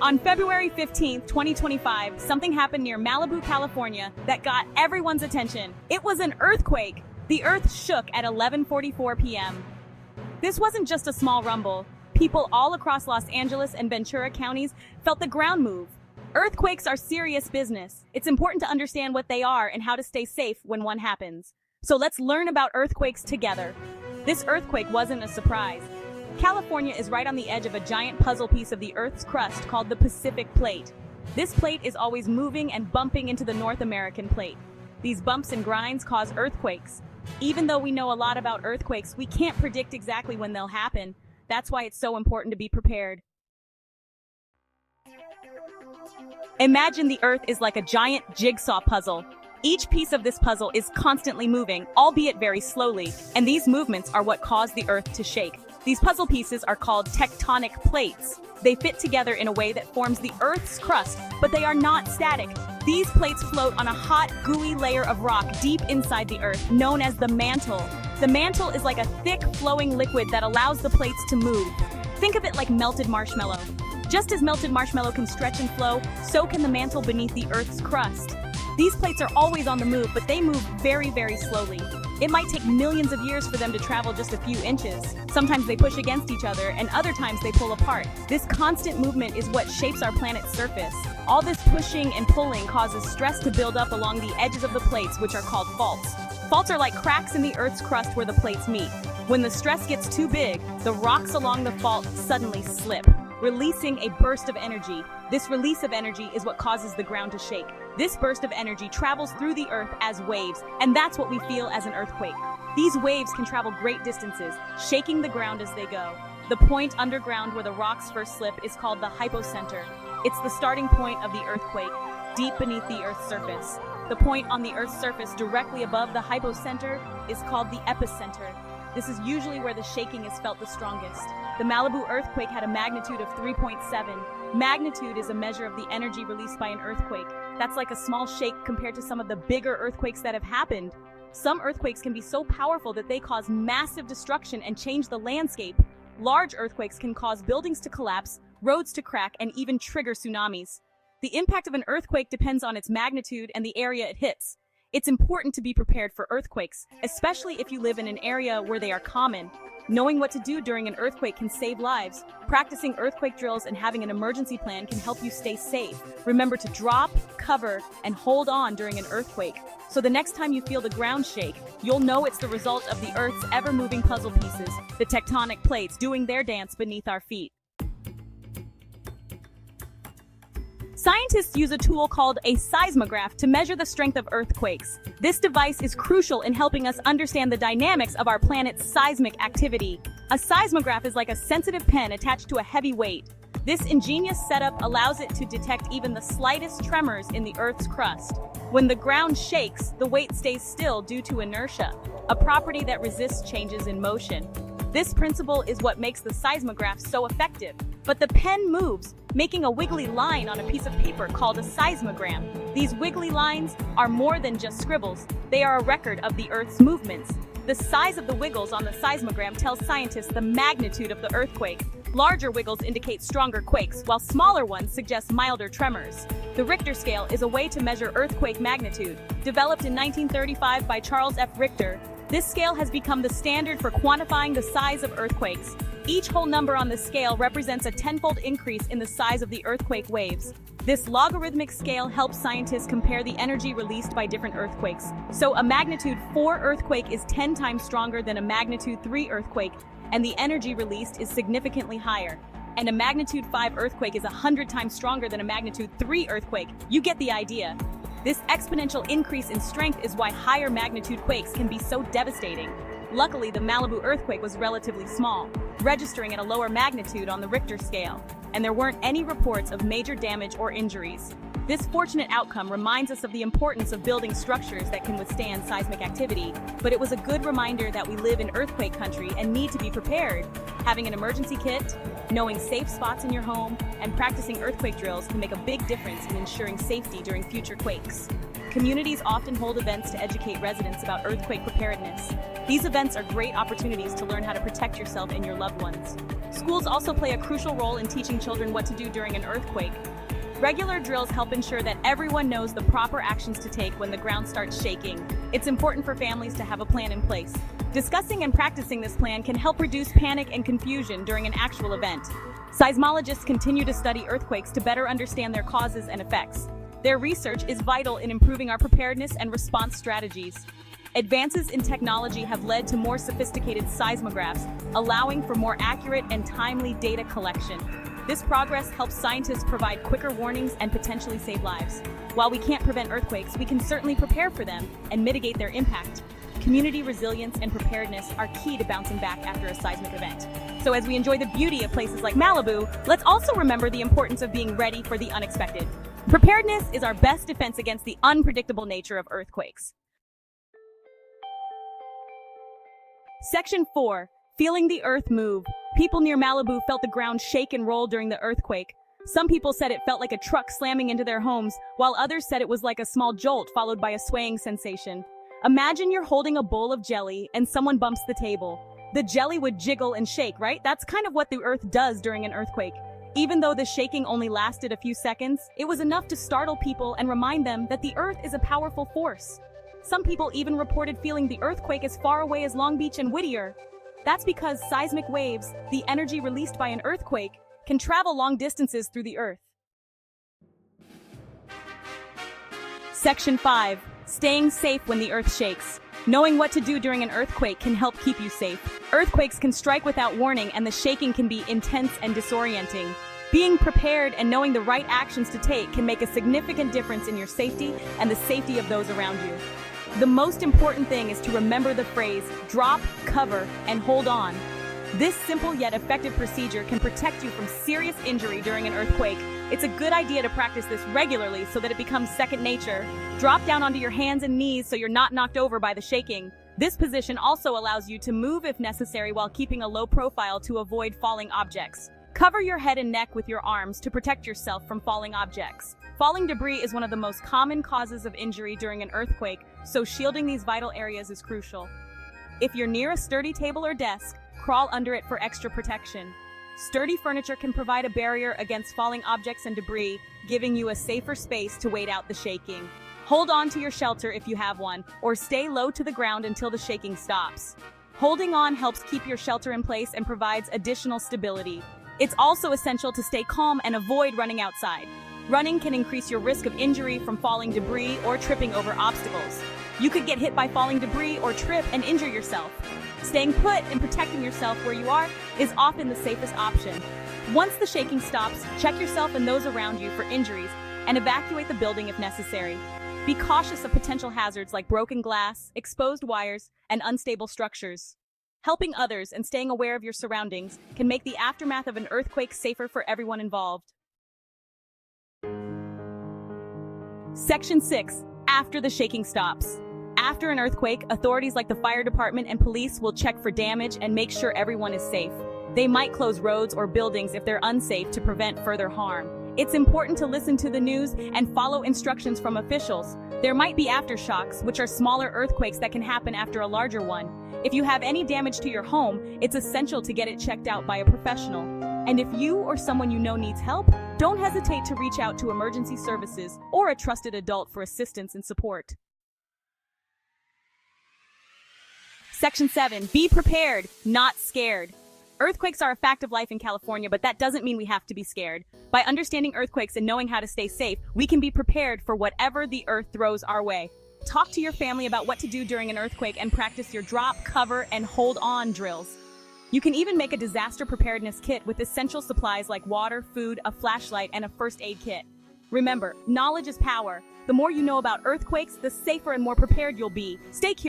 On February 15th, 2025, something happened near Malibu, California that got everyone's attention. It was an earthquake. The earth shook at 11:44 p.m. This wasn't just a small rumble. People all across Los Angeles and Ventura counties felt the ground move. Earthquakes are serious business. It's important to understand what they are and how to stay safe when one happens. So let's learn about earthquakes together. This earthquake wasn't a surprise. California is right on the edge of a giant puzzle piece of the Earth's crust called the Pacific Plate. This plate is always moving and bumping into the North American plate. These bumps and grinds cause earthquakes. Even though we know a lot about earthquakes, we can't predict exactly when they'll happen. That's why it's so important to be prepared. Imagine the Earth is like a giant jigsaw puzzle. Each piece of this puzzle is constantly moving, albeit very slowly, and these movements are what cause the Earth to shake. These puzzle pieces are called tectonic plates. They fit together in a way that forms the Earth's crust, but they are not static. These plates float on a hot, gooey layer of rock deep inside the Earth, known as the mantle. The mantle is like a thick, flowing liquid that allows the plates to move. Think of it like melted marshmallow. Just as melted marshmallow can stretch and flow, so can the mantle beneath the Earth's crust. These plates are always on the move, but they move very, very slowly. It might take millions of years for them to travel just a few inches. Sometimes they push against each other, and other times they pull apart. This constant movement is what shapes our planet's surface. All this pushing and pulling causes stress to build up along the edges of the plates, which are called faults. Faults are like cracks in the Earth's crust where the plates meet. When the stress gets too big, the rocks along the fault suddenly slip, releasing a burst of energy. This release of energy is what causes the ground to shake. This burst of energy travels through the Earth as waves, and that's what we feel as an earthquake. These waves can travel great distances, shaking the ground as they go. The point underground where the rocks first slip is called the hypocenter. It's the starting point of the earthquake, deep beneath the Earth's surface. The point on the Earth's surface directly above the hypocenter is called the epicenter. This is usually where the shaking is felt the strongest. The Malibu earthquake had a magnitude of 3.7. Magnitude is a measure of the energy released by an earthquake. That's like a small shake compared to some of the bigger earthquakes that have happened. Some earthquakes can be so powerful that they cause massive destruction and change the landscape. Large earthquakes can cause buildings to collapse, roads to crack, and even trigger tsunamis. The impact of an earthquake depends on its magnitude and the area it hits. It's important to be prepared for earthquakes, especially if you live in an area where they are common. Knowing what to do during an earthquake can save lives. Practicing earthquake drills and having an emergency plan can help you stay safe. Remember to drop, cover, and hold on during an earthquake. So the next time you feel the ground shake, you'll know it's the result of the Earth's ever-moving puzzle pieces, the tectonic plates doing their dance beneath our feet. Scientists use a tool called a seismograph to measure the strength of earthquakes. This device is crucial in helping us understand the dynamics of our planet's seismic activity. A seismograph is like a sensitive pen attached to a heavy weight. This ingenious setup allows it to detect even the slightest tremors in the Earth's crust. When the ground shakes, the weight stays still due to inertia, a property that resists changes in motion. This principle is what makes the seismograph so effective. But the pen moves, making a wiggly line on a piece of paper called a seismogram. These wiggly lines are more than just scribbles. They are a record of the Earth's movements. The size of the wiggles on the seismogram tells scientists the magnitude of the earthquake. Larger wiggles indicate stronger quakes, while smaller ones suggest milder tremors. The Richter scale is a way to measure earthquake magnitude. Developed in 1935 by Charles F. Richter, this scale has become the standard for quantifying the size of earthquakes. Each whole number on the scale represents a tenfold increase in the size of the earthquake waves. This logarithmic scale helps scientists compare the energy released by different earthquakes. So a magnitude 4 earthquake is 10 times stronger than a magnitude 3 earthquake, and the energy released is significantly higher. And a magnitude 5 earthquake is 100 times stronger than a magnitude 3 earthquake. You get the idea. This exponential increase in strength is why higher magnitude quakes can be so devastating. Luckily, the Malibu earthquake was relatively small, registering at a lower magnitude on the Richter scale, and there weren't any reports of major damage or injuries. This fortunate outcome reminds us of the importance of building structures that can withstand seismic activity, but it was a good reminder that we live in earthquake country and need to be prepared. Having an emergency kit, knowing safe spots in your home, and practicing earthquake drills can make a big difference in ensuring safety during future quakes. Communities often hold events to educate residents about earthquake preparedness. These events are great opportunities to learn how to protect yourself and your loved ones. Schools also play a crucial role in teaching children what to do during an earthquake. Regular drills help ensure that everyone knows the proper actions to take when the ground starts shaking. It's important for families to have a plan in place. Discussing and practicing this plan can help reduce panic and confusion during an actual event. Seismologists continue to study earthquakes to better understand their causes and effects. Their research is vital in improving our preparedness and response strategies. Advances in technology have led to more sophisticated seismographs, allowing for more accurate and timely data collection. This progress helps scientists provide quicker warnings and potentially save lives. While we can't prevent earthquakes, we can certainly prepare for them and mitigate their impact. Community resilience and preparedness are key to bouncing back after a seismic event. So as we enjoy the beauty of places like Malibu, let's also remember the importance of being ready for the unexpected. Preparedness is our best defense against the unpredictable nature of earthquakes. Section 4. Feeling the earth move. People near Malibu felt the ground shake and roll during the earthquake. Some people said it felt like a truck slamming into their homes, while others said it was like a small jolt followed by a swaying sensation. Imagine you're holding a bowl of jelly and someone bumps the table. The jelly would jiggle and shake, right? That's kind of what the earth does during an earthquake. Even though the shaking only lasted a few seconds, it was enough to startle people and remind them that the earth is a powerful force. Some people even reported feeling the earthquake as far away as Long Beach and Whittier. That's because seismic waves, the energy released by an earthquake, can travel long distances through the earth. Section 5. Staying safe when the earth shakes. Knowing what to do during an earthquake can help keep you safe. Earthquakes can strike without warning, and the shaking can be intense and disorienting. Being prepared and knowing the right actions to take can make a significant difference in your safety and the safety of those around you. The most important thing is to remember the phrase, drop, cover, and hold on. This simple yet effective procedure can protect you from serious injury during an earthquake. It's a good idea to practice this regularly so that it becomes second nature. Drop down onto your hands and knees so you're not knocked over by the shaking. This position also allows you to move if necessary while keeping a low profile to avoid falling objects. Cover your head and neck with your arms to protect yourself from falling objects. Falling debris is one of the most common causes of injury during an earthquake, so shielding these vital areas is crucial. If you're near a sturdy table or desk, crawl under it for extra protection. Sturdy furniture can provide a barrier against falling objects and debris, giving you a safer space to wait out the shaking. Hold on to your shelter if you have one, or stay low to the ground until the shaking stops. Holding on helps keep your shelter in place and provides additional stability. It's also essential to stay calm and avoid running outside. Running can increase your risk of injury from falling debris or tripping over obstacles. You could get hit by falling debris or trip and injure yourself. Staying put and protecting yourself where you are is often the safest option. Once the shaking stops, check yourself and those around you for injuries and evacuate the building if necessary. Be cautious of potential hazards like broken glass, exposed wires, and unstable structures. Helping others and staying aware of your surroundings can make the aftermath of an earthquake safer for everyone involved. Section 6. After the shaking stops. After an earthquake, authorities like the fire department and police will check for damage and make sure everyone is safe. They might close roads or buildings if they're unsafe to prevent further harm. It's important to listen to the news and follow instructions from officials. There might be aftershocks, which are smaller earthquakes that can happen after a larger one. If you have any damage to your home, it's essential to get it checked out by a professional. And if you or someone you know needs help, don't hesitate to reach out to emergency services or a trusted adult for assistance and support. Section 7. Be prepared, not scared. Earthquakes are a fact of life in California, but that doesn't mean we have to be scared. By understanding earthquakes and knowing how to stay safe, we can be prepared for whatever the earth throws our way. Talk to your family about what to do during an earthquake and practice your drop, cover, and hold on drills. You can even make a disaster preparedness kit with essential supplies like water, food, a flashlight, and a first aid kit. Remember, knowledge is power. The more you know about earthquakes, the safer and more prepared you'll be. Stay curious.